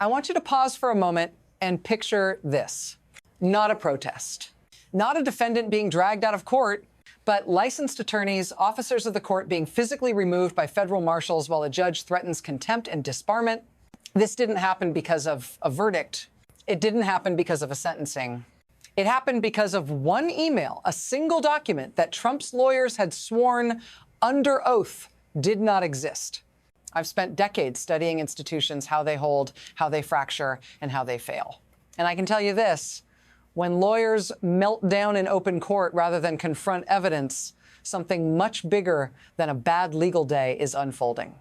I want you to pause for a moment and picture this. Not a protest, not a defendant being dragged out of court, but licensed attorneys, officers of the court being physically removed by federal marshals while a judge threatens contempt and disbarment. This didn't happen because of a verdict. It didn't happen because of a sentencing. It happened because of one email, a single document that Trump's lawyers had sworn under oath did not exist. I've spent decades studying institutions, how they hold, how they fracture, and how they fail. And I can tell you this, when lawyers melt down in open court rather than confront evidence, something much bigger than a bad legal day is unfolding.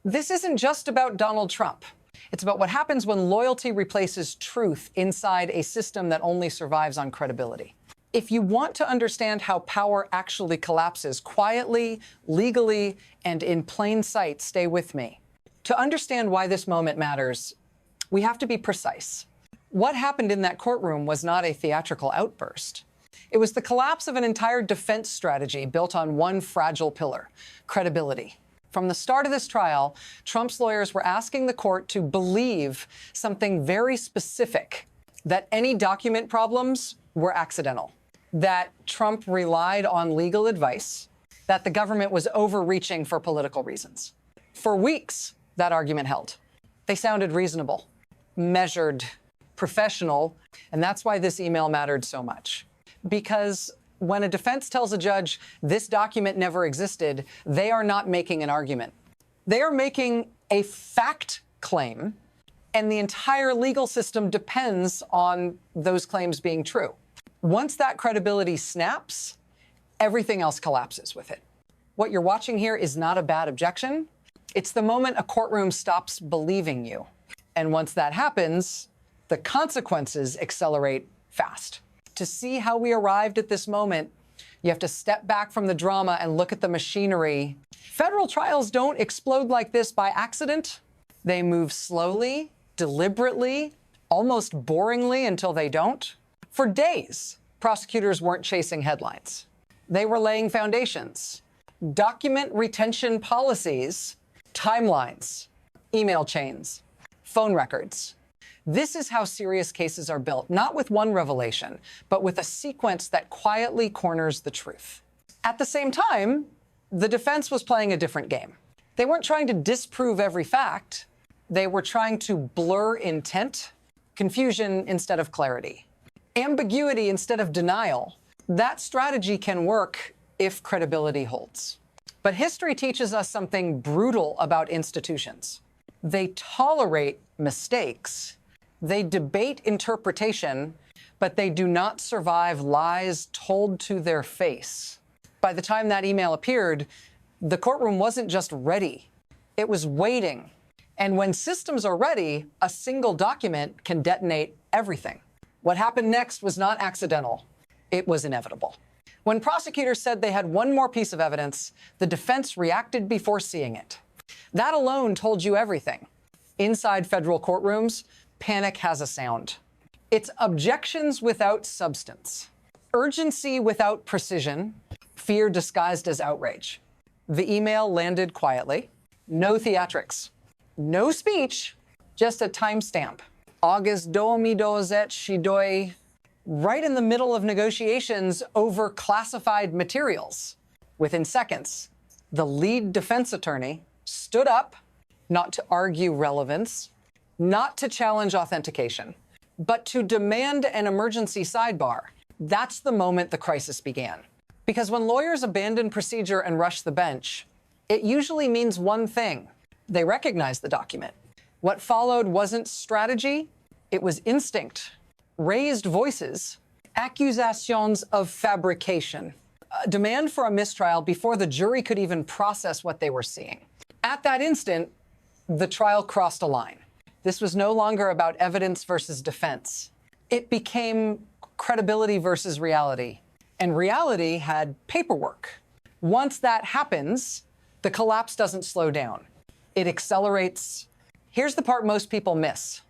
This isn't just about Donald Trump. It's about what happens when loyalty replaces truth inside a system that only survives on credibility. If you want to understand how power actually collapses quietly, legally, and in plain sight, stay with me. To understand why this moment matters, we have to be precise. What happened in that courtroom was not a theatrical outburst. It was the collapse of an entire defense strategy built on one fragile pillar: credibility. From the start of this trial, Trump's lawyers were asking the court to believe something very specific, that any document problems were accidental, that Trump relied on legal advice, that the government was overreaching for political reasons. For weeks, that argument held. They sounded reasonable, measured, professional, and that's why this email mattered so much. Because when a defense tells a judge this document never existed, they are not making an argument. They are making a fact claim, and the entire legal system depends on those claims being true. Once that credibility snaps, everything else collapses with it. What you're watching here is not a bad objection. It's the moment a courtroom stops believing you. And once that happens, the consequences accelerate fast. To see how we arrived at this moment, you have to step back from the drama and look at the machinery. Federal trials don't explode like this by accident. They move slowly, deliberately, almost boringly until they don't. For days, prosecutors weren't chasing headlines. They were laying foundations, document retention policies, timelines, email chains, phone records. This is how serious cases are built, not with one revelation, but with a sequence that quietly corners the truth. At the same time, the defense was playing a different game. They weren't trying to disprove every fact. They were trying to blur intent, confusion instead of clarity, ambiguity instead of denial. That strategy can work if credibility holds. But history teaches us something brutal about institutions. They tolerate mistakes. They debate interpretation, but they do not survive lies told to their face. By the time that email appeared, the courtroom wasn't just ready. It was waiting. And when systems are ready, a single document can detonate everything. What happened next was not accidental. It was inevitable. When prosecutors said they had one more piece of evidence, the defense reacted before seeing it. That alone told you everything. Inside federal courtrooms, panic has a sound. It's objections without substance, urgency without precision, fear disguised as outrage. The email landed quietly. No theatrics, no speech, just a timestamp. August 2022, right in the middle of negotiations over classified materials. Within seconds, the lead defense attorney stood up, not to argue relevance, not to challenge authentication, but to demand an emergency sidebar. That's the moment the crisis began. Because when lawyers abandon procedure and rush the bench, it usually means one thing. They recognize the document. What followed wasn't strategy, it was instinct. Raised voices, accusations of fabrication, a demand for a mistrial before the jury could even process what they were seeing. At that instant, the trial crossed a line. This was no longer about evidence versus defense. It became credibility versus reality. And reality had paperwork. Once that happens, the collapse doesn't slow down. It accelerates. Here's the part most people miss.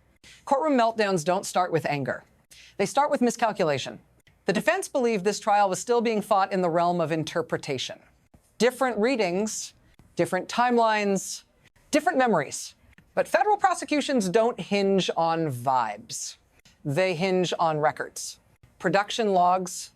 Courtroom meltdowns don't start with anger. They start with miscalculation. The defense believed this trial was still being fought in the realm of interpretation. Different readings, different timelines, different memories. But federal prosecutions don't hinge on vibes. They hinge on records, production logs,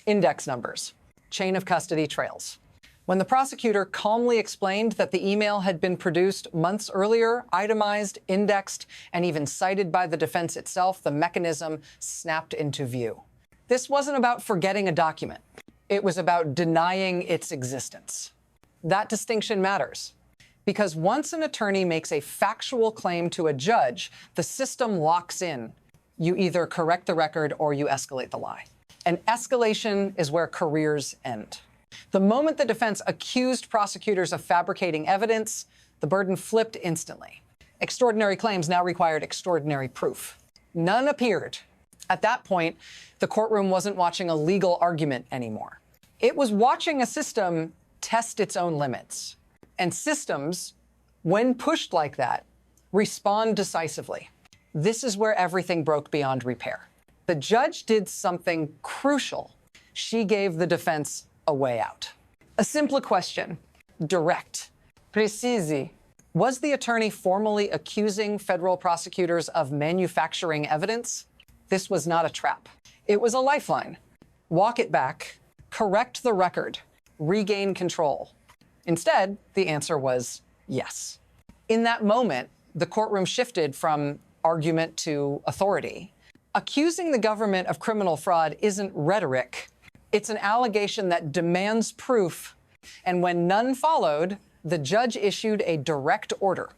index numbers, chain of custody trails. When the prosecutor calmly explained that the email had been produced months earlier, itemized, indexed, and even cited by the defense itself, the mechanism snapped into view. This wasn't about forgetting a document. It was about denying its existence. That distinction matters, because once an attorney makes a factual claim to a judge, the system locks in. You either correct the record or you escalate the lie. And escalation is where careers end. The moment the defense accused prosecutors of fabricating evidence, the burden flipped instantly. Extraordinary claims now required extraordinary proof. None appeared. At that point, the courtroom wasn't watching a legal argument anymore. It was watching a system test its own limits. And systems, when pushed like that, respond decisively. This is where everything broke beyond repair. The judge did something crucial. She gave the defense a way out. A simple question, direct, precise. Was the attorney formally accusing federal prosecutors of manufacturing evidence? This was not a trap. It was a lifeline. Walk it back, correct the record, regain control. Instead, the answer was yes. In that moment, the courtroom shifted from argument to authority. Accusing the government of criminal fraud isn't rhetoric. It's an allegation that demands proof. And when none followed, the judge issued a direct order.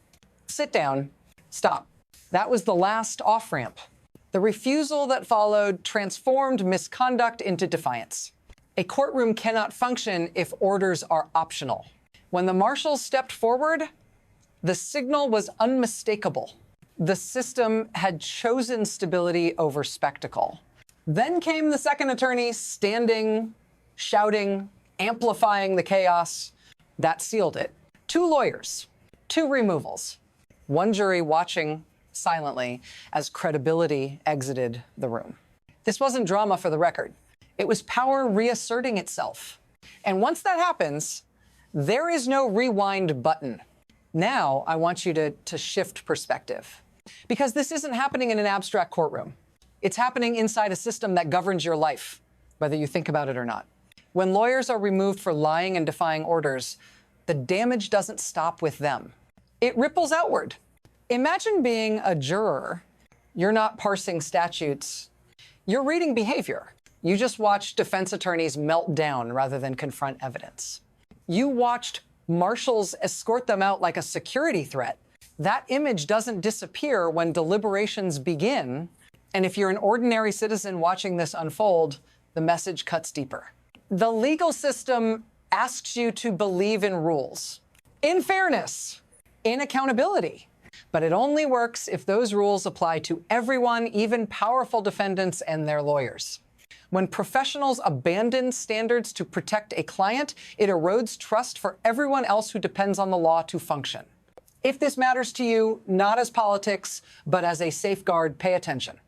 Sit down, stop. That was the last off-ramp. The refusal that followed transformed misconduct into defiance. A courtroom cannot function if orders are optional. When the marshals stepped forward, the signal was unmistakable. The system had chosen stability over spectacle. Then came the second attorney, standing, shouting, amplifying the chaos. That sealed it. 2 lawyers, 2 removals, 1 jury watching silently as credibility exited the room. This wasn't drama for the record. It was power reasserting itself. And once that happens, there is no rewind button. Now I want you to shift perspective. Because this isn't happening in an abstract courtroom. It's happening inside a system that governs your life, whether you think about it or not. When lawyers are removed for lying and defying orders, the damage doesn't stop with them. It ripples outward. Imagine being a juror. You're not parsing statutes. You're reading behavior. You just watched defense attorneys melt down rather than confront evidence. You watched marshals escort them out like a security threat. That image doesn't disappear when deliberations begin. And if you're an ordinary citizen watching this unfold, the message cuts deeper. The legal system asks you to believe in rules, in fairness, in accountability. But it only works if those rules apply to everyone, even powerful defendants and their lawyers. When professionals abandon standards to protect a client, it erodes trust for everyone else who depends on the law to function. If this matters to you, not as politics, but as a safeguard, pay attention.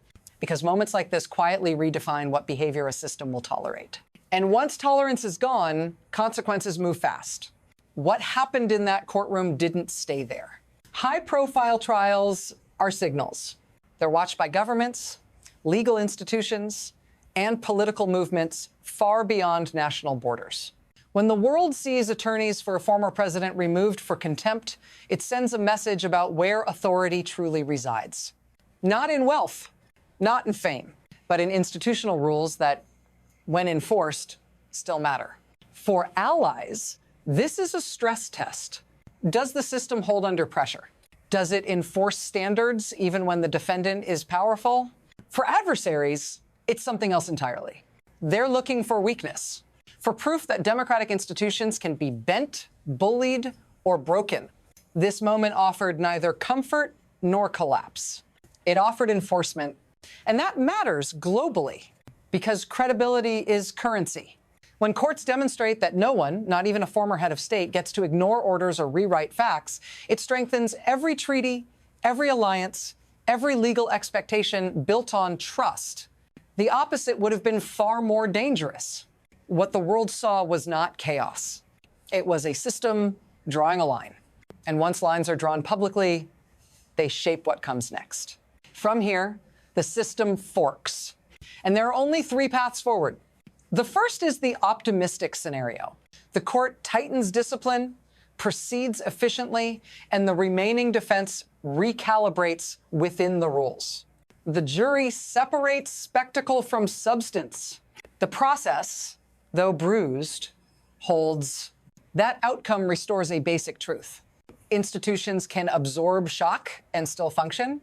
Because moments like this quietly redefine what behavior a system will tolerate. And once tolerance is gone, consequences move fast. What happened in that courtroom didn't stay there. High-profile trials are signals. They're watched by governments, legal institutions, and political movements far beyond national borders. When the world sees attorneys for a former president removed for contempt, it sends a message about where authority truly resides. Not in wealth, not in fame, but in institutional rules that, when enforced, still matter. For allies, this is a stress test. Does the system hold under pressure? Does it enforce standards even when the defendant is powerful? For adversaries, it's something else entirely. They're looking for weakness, for proof that democratic institutions can be bent, bullied, or broken. This moment offered neither comfort nor collapse. It offered enforcement, and that matters globally because credibility is currency. When courts demonstrate that no one, not even a former head of state, gets to ignore orders or rewrite facts, it strengthens every treaty, every alliance, every legal expectation built on trust. The opposite would have been far more dangerous. What the world saw was not chaos. It was a system drawing a line. And once lines are drawn publicly, They shape what comes next. From here, the system forks. And there are only three paths forward. The first is the optimistic scenario. The court tightens discipline, proceeds efficiently, and the remaining defense recalibrates within the rules. The jury separates spectacle from substance. The process, though bruised, holds. That outcome restores a basic truth. Institutions can absorb shock and still function.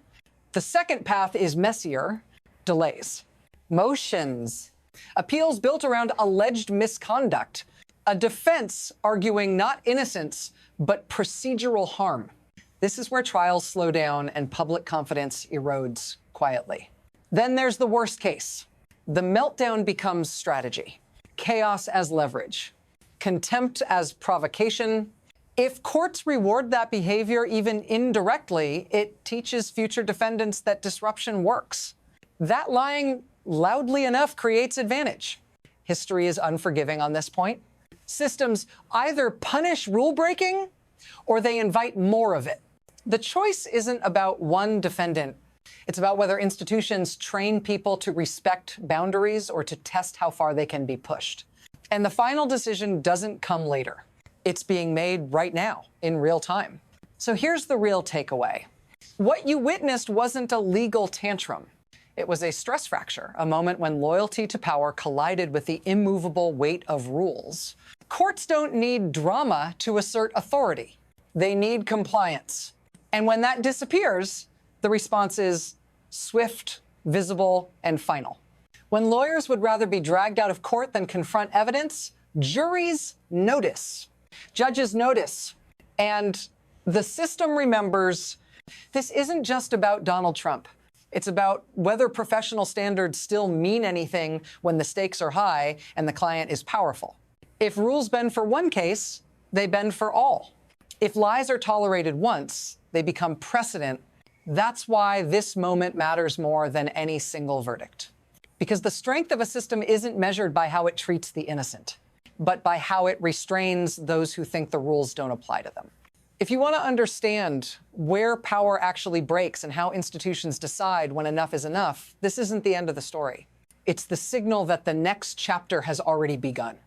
The second path is messier, delays. Motions, appeals built around alleged misconduct. A defense arguing not innocence, but procedural harm. This is where trials slow down and public confidence erodes quietly. Then there's the worst case. The meltdown becomes strategy, chaos as leverage, contempt as provocation. If courts reward that behavior even indirectly, it teaches future defendants that disruption works. That lying loudly enough creates advantage. History is unforgiving on this point. Systems either punish rule breaking or they invite more of it. The choice isn't about one defendant. It's about whether institutions train people to respect boundaries or to test how far they can be pushed. And the final decision doesn't come later. It's being made right now, in real time. So here's the real takeaway. What you witnessed wasn't a legal tantrum. It was a stress fracture, a moment when loyalty to power collided with the immovable weight of rules. Courts don't need drama to assert authority. They need compliance. And when that disappears, the response is swift, visible, and final. When lawyers would rather be dragged out of court than confront evidence, juries notice. Judges notice. And the system remembers this isn't just about Donald Trump. It's about whether professional standards still mean anything when the stakes are high and the client is powerful. If rules bend for one case, they bend for all. If lies are tolerated once, they become precedent. That's why this moment matters more than any single verdict. Because the strength of a system isn't measured by how it treats the innocent, but by how it restrains those who think the rules don't apply to them. If you want to understand where power actually breaks and how institutions decide when enough is enough, this isn't the end of the story. It's the signal that the next chapter has already begun.